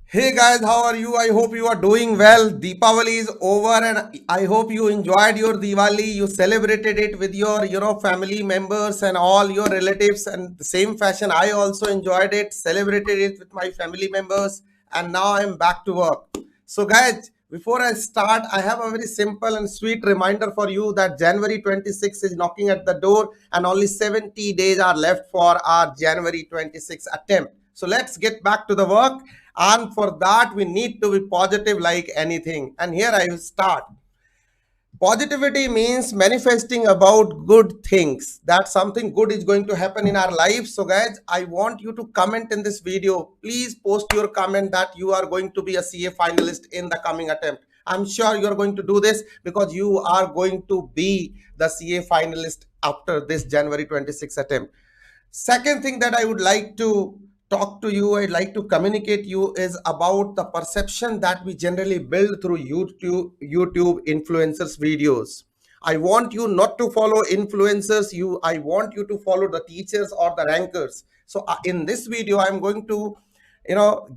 Hey guys, how are you? I hope you are doing well. Deepavali is over and I hope you enjoyed your Diwali. You celebrated it with your, family members and all your relatives, and the same fashion I also enjoyed it, celebrated it with my family members, and now I'm back to work. So guys, before I start, I have a very simple and sweet reminder for you that January 26th is knocking at the door and only 70 days are left for our January 26th attempt. So let's get back to the work, and for that we need to be positive like anything. And here I will start. Positivity means manifesting about good things, that something good is going to happen in our life. So guys, I want you to comment in this video. Please post your comment that you are going to be a CA finalist in the coming attempt. I'm sure you are going to do this because you are going to be the CA finalist after this January 26 attempt. Second thing that I would like to talk to you, I'd like to communicate you, is about the perception that we generally build through YouTube influencers videos. I want you not to follow influencers. I want you to follow the teachers or the rankers. So in this video, I'm going to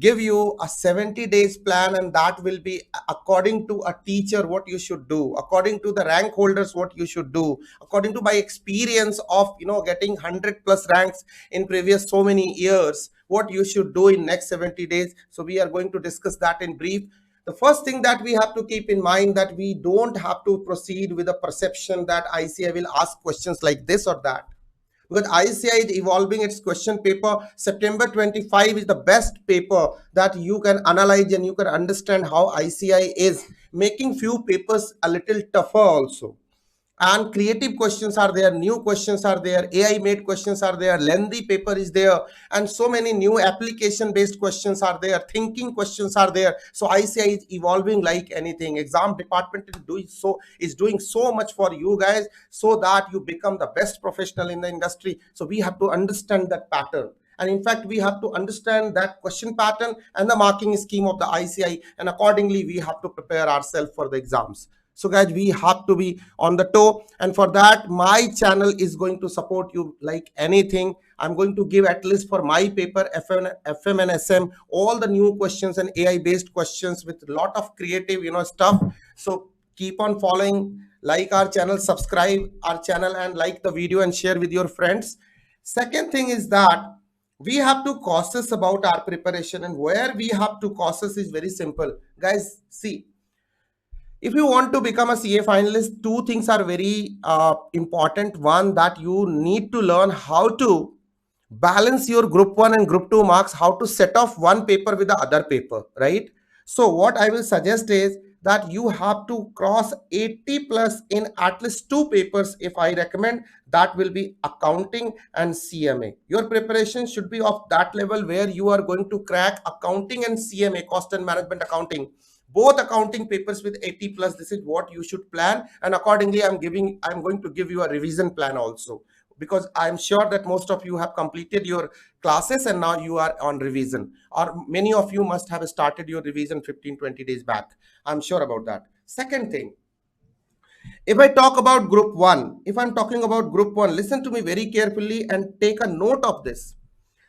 give you a 70 days plan, and that will be according to a teacher what you should do, according to the rank holders what you should do, according to my experience of getting 100 plus ranks in previous so many years, what you should do in next 70 days. So we are going to discuss that in brief. The first thing that we have to keep in mind, that we don't have to proceed with a perception that ICAI will ask questions like this or that, because ICAI is evolving its question paper. September 25 is the best paper that you can analyze and you can understand how ICAI is making few papers a little tougher also. And creative questions are there, new questions are there, AI made questions are there, lengthy paper is there, and so many new application based questions are there, thinking questions are there. So ICAI is evolving like anything. Exam department is doing so much for you guys so that you become the best professional in the industry. So we have to understand that pattern, and in fact we have to understand that question pattern and the marking scheme of the ICAI, and accordingly we have to prepare ourselves for the exams. So guys, we have to be on the toe, and for that my channel is going to support you like anything. I'm going to give, at least for my paper FM and SM, all the new questions and AI based questions with a lot of creative stuff. So keep on following, like our channel, subscribe our channel, and like the video and share with your friends. Second thing is that we have to cautious about our preparation, and where we have to cautious is very simple. Guys, see, if you want to become a CA finalist, two things are very important. One, that you need to learn how to balance your group 1 and group 2 marks, how to set off one paper with the other paper, right? So what I will suggest is that you have to cross 80 plus in at least two papers. If I recommend, that will be accounting and CMA. Your preparation should be of that level where you are going to crack accounting and CMA, cost and management accounting, both accounting papers with 80 plus. This is what you should plan, and accordingly I'm going to give you a revision plan also, because I'm sure that most of you have completed your classes and now you are on revision, or many of you must have started your revision 15-20 days back. I'm sure about that. Second thing, if I talk about group 1, if I'm talking about group 1, listen to me very carefully and take a note of this.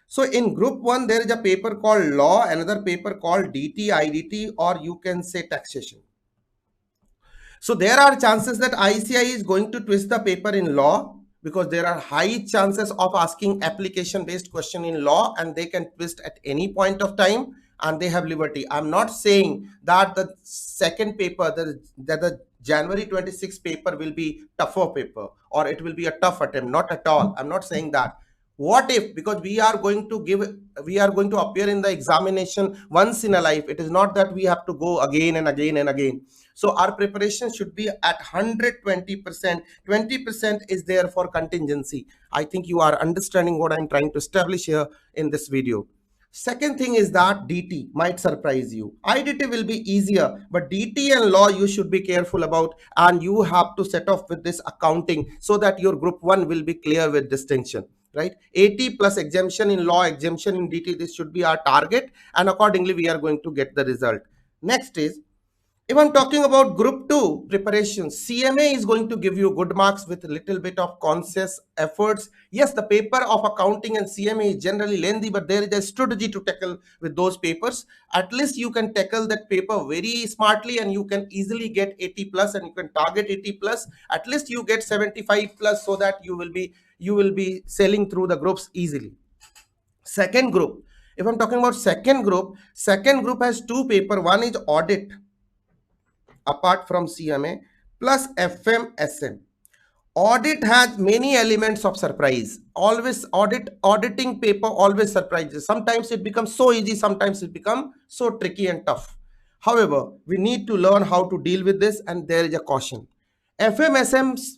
So in group 1, there is a paper called law, another paper called DT, IDT, or you can say taxation. So there are chances that ICAI is going to twist the paper in law, because there are high chances of asking application based question in law, and they can twist at any point of time and they have liberty. I'm not saying that the second paper, that the January 26 paper will be tougher paper or it will be a tough attempt. Not at all. I'm not saying that. What if, because we are going to appear in the examination once in a life. It is not that we have to go again and again and again. So our preparation should be at 120%. 20% is there for contingency. I think you are understanding what I'm trying to establish here in this video. Second thing is that DT might surprise you. IDT will be easier, but DT and law you should be careful about, and you have to set off with this accounting so that your group 1 will be clear with distinction, right? 80 plus exemption in law, exemption in DT, this should be our target, and accordingly we are going to get the result. Next is, If I'm talking about group 2 preparation, CMA is going to give you good marks with a little bit of conscious efforts. Yes, the paper of accounting and CMA is generally lengthy, but there is a strategy to tackle with those papers. At least you can tackle that paper very smartly and you can easily get 80 plus and you can target 80 plus. At least you get 75 plus so that you will be sailing through the groups easily. Second group. If I'm talking about second group has two paper. One is audit apart from CMA plus fmsm. Audit has many elements of surprise. Always auditing paper always surprises. Sometimes it becomes so easy, sometimes it becomes so tricky and tough. However, we need to learn how to deal with this, and there is a caution. fmsms,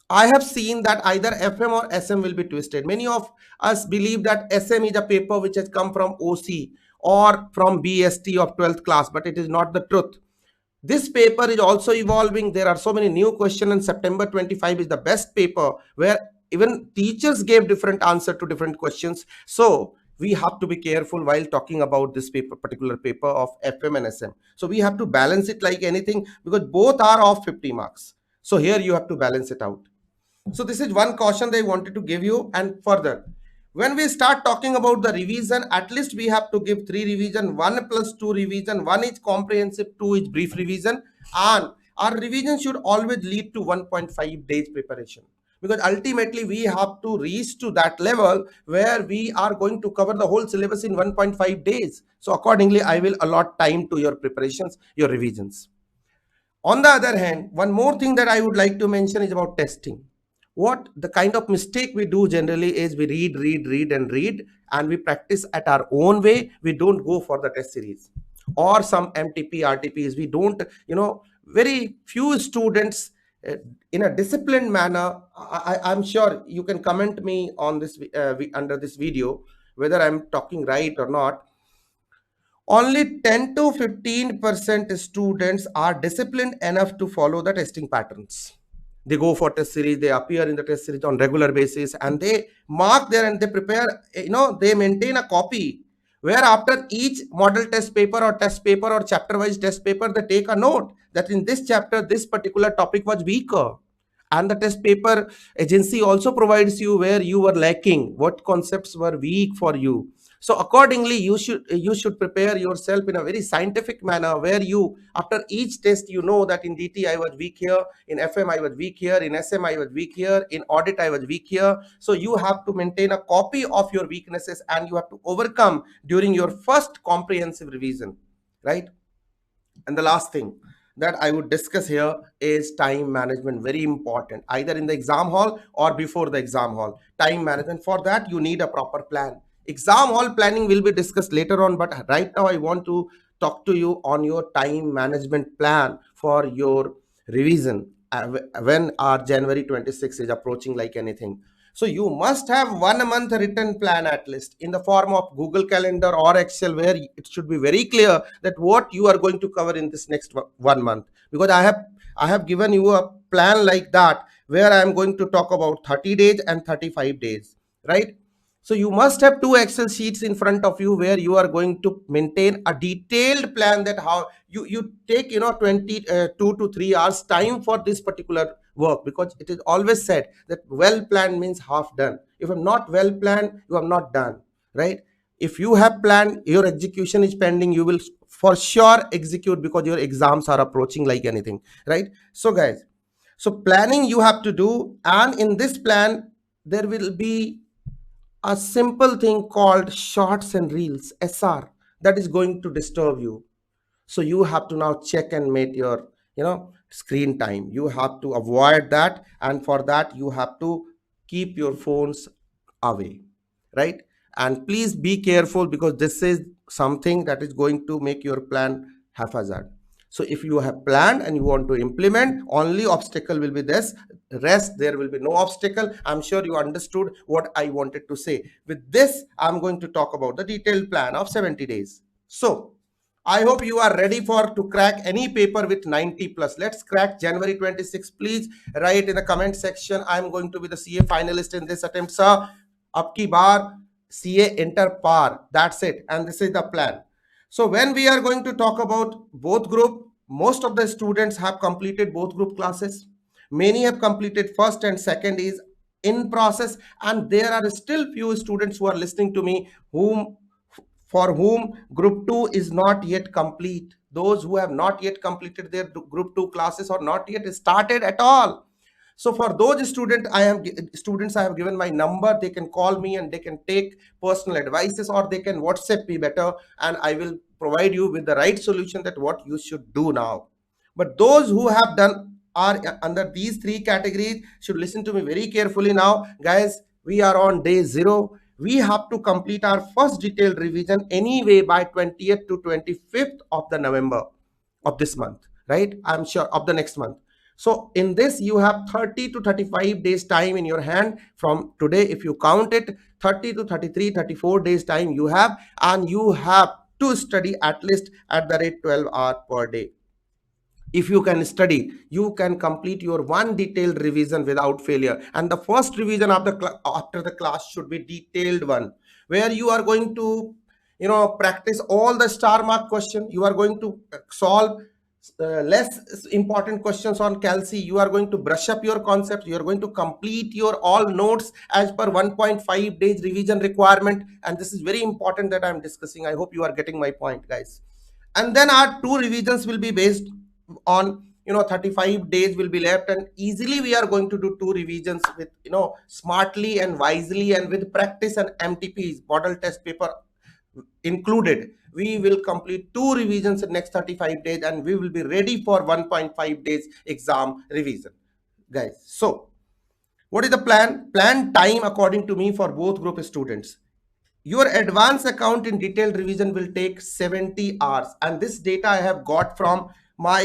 I have seen that either FM or SM will be twisted. Many of us believe that SM is a paper which has come from OC or from BST of 12th class, but it is not the truth. This paper is also evolving. There are so many new questions, and September 25 is the best paper where even teachers gave different answer to different questions. So we have to be careful while talking about this paper, particular paper of FM and SM. So we have to balance it like anything because both are of 50 marks. So here you have to balance it out. So this is one caution they wanted to give you. And further, when we start talking about the revision, at least we have to give three revision, 1 plus 2 revision. One is comprehensive, two is brief revision, and our revision should always lead to 1.5 days preparation, because ultimately we have to reach to that level where we are going to cover the whole syllabus in 1.5 days. So accordingly, I will allot time to your preparations, your revisions. On the other hand, one more thing that I would like to mention is about testing. What the kind of mistake we do generally is we read, and we practice at our own way. We don't go for the test series or some MTP, RTPs. We don't, very few students in a disciplined manner. I'm sure you can comment me on this under this video whether I'm talking right or not. Only 10 to 15% students are disciplined enough to follow the testing patterns. They go for test series, they appear in the test series on regular basis, and they mark there and they prepare, they maintain a copy where after each model test paper or chapter wise test paper, they take a note that in this chapter, this particular topic was weaker. And the test paper agency also provides you where you were lacking, what concepts were weak for you. So accordingly, you should prepare yourself in a very scientific manner where you, after each test, you know that in DT I was weak here, in FM I was weak here, in SM I was weak here, in audit I was weak here. So you have to maintain a copy of your weaknesses and you have to overcome during your first comprehensive revision, right? And the last thing that I would discuss here is time management. Very important, either in the exam hall or before the exam hall. Time management, for that you need a proper plan. Exam hall planning will be discussed later on, but right now I want to talk to you on your time management plan for your revision when our January 26 is approaching like anything. So you must have 1 month written plan at least in the form of Google Calendar or Excel, where it should be very clear that what you are going to cover in this next 1 month. Because I have given you a plan like that where I am going to talk about 30 days and 35 days, right? So you must have two Excel sheets in front of you where you are going to maintain a detailed plan that how you take 22 to 3 hours time for this particular work, because it is always said that well planned means half done. If I'm not well planned, you are not done, right? If you have planned, your execution is pending, you will for sure execute because your exams are approaching like anything, right? So guys, so planning you have to do, and in this plan there will be a simple thing called shorts and reels, SR, that is going to disturb you. So you have to now check and make your screen time. You have to avoid that, and for that you have to keep your phones away, right? And please be careful because this is something that is going to make your plan haphazard. So if you have planned and you want to implement, only obstacle will be this. Rest, there will be no obstacle. I'm sure you understood what I wanted to say. With this, I'm going to talk about the detailed plan of 70 days. So I hope you are ready for to crack any paper with 90 plus. Let's crack January 26. Please write in the comment section, I'm going to be the CA finalist in this attempt, sir. Up ki bar CA enter par. That's it. And this is the plan. So when we are going to talk about both group, most of the students have completed both group classes. Many have completed first and second is in process, and there are still few students who are listening to me whom for whom group 2 is not yet complete. Those who have not yet completed their group 2 classes or not yet started at all. So for those students, I have given my number. They can call me and they can take personal advices, or they can WhatsApp me better, and I will provide you with the right solution that what you should do now. But those who have done are under these three categories should listen to me very carefully now, guys. We are on day 0. We have to complete our first detailed revision anyway by 20th to 25th of the November of this month, right? I'm sure of the next month. So in this, you have 30 to 35 days time in your hand from today. If you count it, 30 to 33, 34 days time you have, and you have to study at least at the rate 12 hours per day. If you can study, you can complete your one detailed revision without failure. And the first revision of the after the class should be detailed one, where you are going to practice all the star mark question. You are going to solve less important questions on calci. You are going to brush up your concepts. You are going to complete your all notes as per 1.5 days revision requirement. And this is very important that I am discussing. I hope you are getting my point, guys. And then our two revisions will be based on 35 days will be left, and easily we are going to do two revisions with smartly and wisely, and with practice and MTPs, model test paper included. We will complete two revisions in next 35 days, and we will be ready for 1.5 days exam revision, guys. So what is the plan time according to me for both group students? Your advanced account in detailed revision will take 70 hours, and this data I have got from my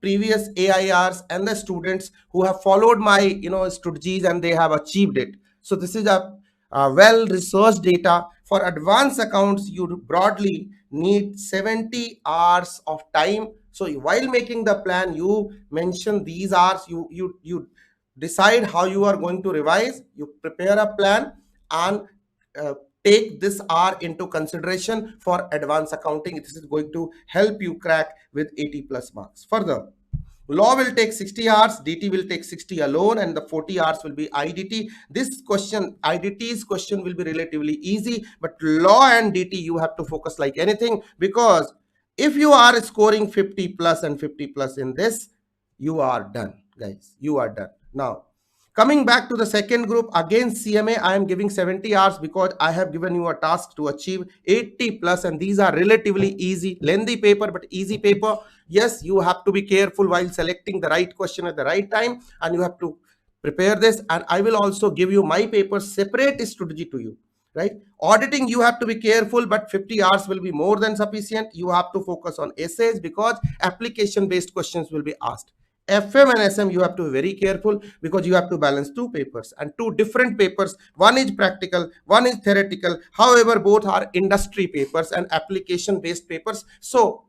previous AIRs and the students who have followed my strategies and they have achieved it. So this is a well researched data. For advanced accounts, you broadly need 70 hours of time. So while making the plan, you mention these hours. You decide how you are going to revise. You prepare a plan and take this R into consideration for advanced accounting. This is going to help you crack with 80 plus marks. Further, law will take 60 hours, DT will take 60 alone, and the 40 hours will be IDT. This question, IDT's question will be relatively easy, but law and DT you have to focus like anything, because if you are scoring 50 plus and 50 plus in this, you are done, guys. You are done. Now, coming back to the second group, again CMA, I am giving 70 hours because I have given you a task to achieve 80 plus, and these are relatively easy, lengthy paper, but easy paper. Yes, you have to be careful while selecting the right question at the right time, and you have to prepare this. And I will also give you my paper separate strategy to you, right? Auditing, you have to be careful, but 50 hours will be more than sufficient. You have to focus on essays because application based questions will be asked. FM and SM, you have to be very careful because you have to balance two papers and two different papers. One is practical, one is theoretical. However, both are industry papers and application based papers. So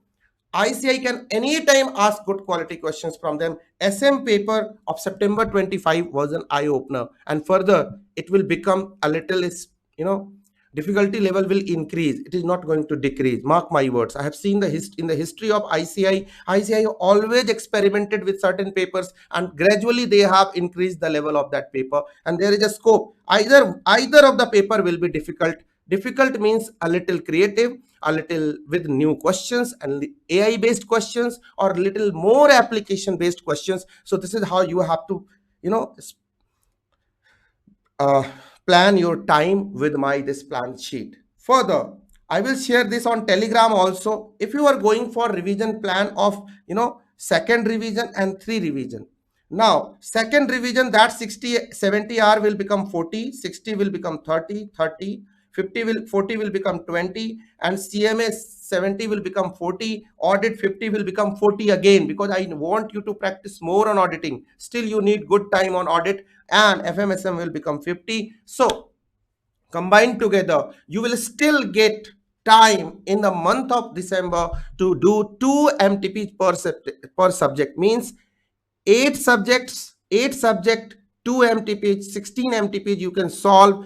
ICAI can anytime ask good quality questions from them. SM paper of September 25 was an eye opener, and further it will become a little, difficulty level will increase. It is not going to decrease. Mark my words. I have seen in the history of ICAI. ICAI always experimented with certain papers, and gradually they have increased the level of that paper. And there is a scope. Either of the paper will be difficult. Difficult means a little creative, a little with new questions and AI based questions, or little more application based questions. So this is how you have to, plan your time with this plan sheet. Further, I will share this on Telegram also. If you are going for revision plan of second revision and 3 revision. Now second revision, that 70 hour will become 40, 60 will become 30, 40 will become 20, and CMA 70 will become 40, audit 50 will become 40 again, because I want you to practice more on auditing. Still you need good time on audit, and FMSM will become 50. So combined together, you will still get time in the month of December to do 2 MTP per subject. Means 8 subjects, 2 MTP, 16 MTP you can solve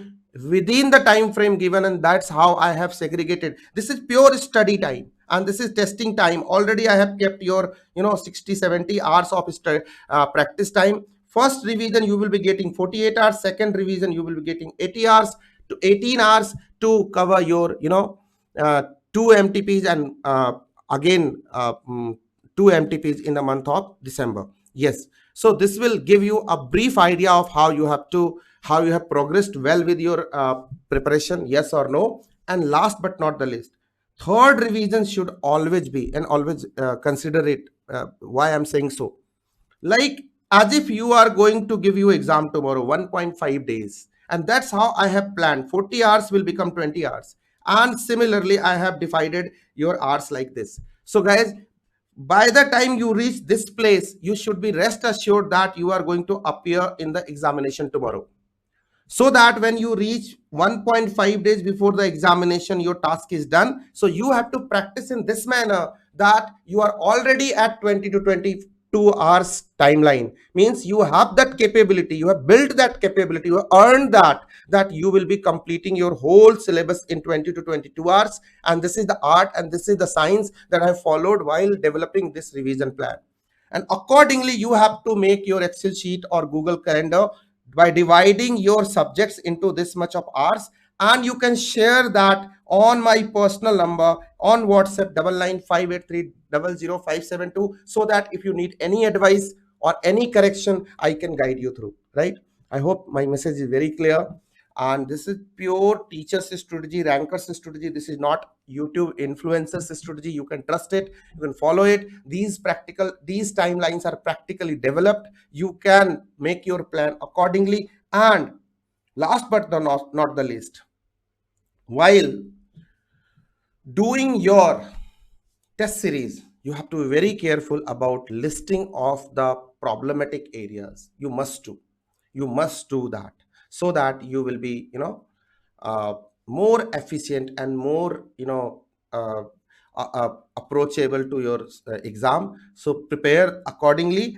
within the time frame given, and that's how I have segregated. This is pure study time. and this is testing time. Already I have kept your 60-70 hours of practice time. First revision you will be getting 48 hours, second revision you will be getting 80 hours to 18 hours to cover your uh, two MTPs, and again two MTPs in the month of December. Yes, so this will give you a brief idea of how you have progressed well with your preparation, yes or no. And last but not the least, third revision should always be, and always consider it. Why I'm saying so, like as if you are going to give you exam tomorrow, 1.5 days, and that's how I have planned. 40 hours will become 20 hours, and similarly I have divided your hours like this. So guys, by the time you reach this place, you should be rest assured that you are going to appear in the examination tomorrow, so that when you reach 1.5 days before the examination, your task is done. So you have to practice in this manner, that you are already at 20 to 22 hours timeline. Means you have that capability, you have built that capability, you have earned that you will be completing your whole syllabus in 20 to 22 hours. And this is the art, and this is the science that I have followed while developing this revision plan. And accordingly, you have to make your Excel sheet or Google Calendar by dividing your subjects into this much of hours. And you can share that on my personal number on WhatsApp 9958300572, so that if you need any advice or any correction, I can guide you through, right? I hope my message is very clear. And this is pure teachers strategy, rankers strategy. This is not YouTube influencers strategy. You can trust it, you can follow it. These timelines are practically developed. You can make your plan accordingly. And last but not the least, while doing your test series, you have to be very careful about listing of the problematic areas. You must do that, so that you will be uh, more efficient and more approachable to your exam. So prepare accordingly.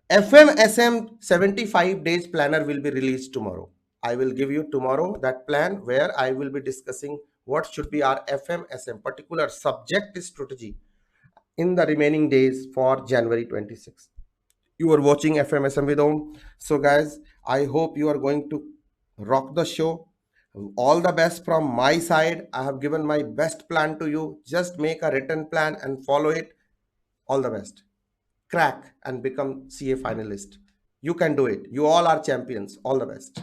FMSM 75 days planner will be released tomorrow. I will give you tomorrow that plan, where I will be discussing what should be our FMSM particular subject strategy in the remaining days for January 26th. You are watching FMSM with Om. So guys, I hope you are going to rock the show. All the best from my side. I have given my best plan to you. Just make a written plan and follow it. All the best. Crack and become CA finalist. You can do it. You all are champions. All the best.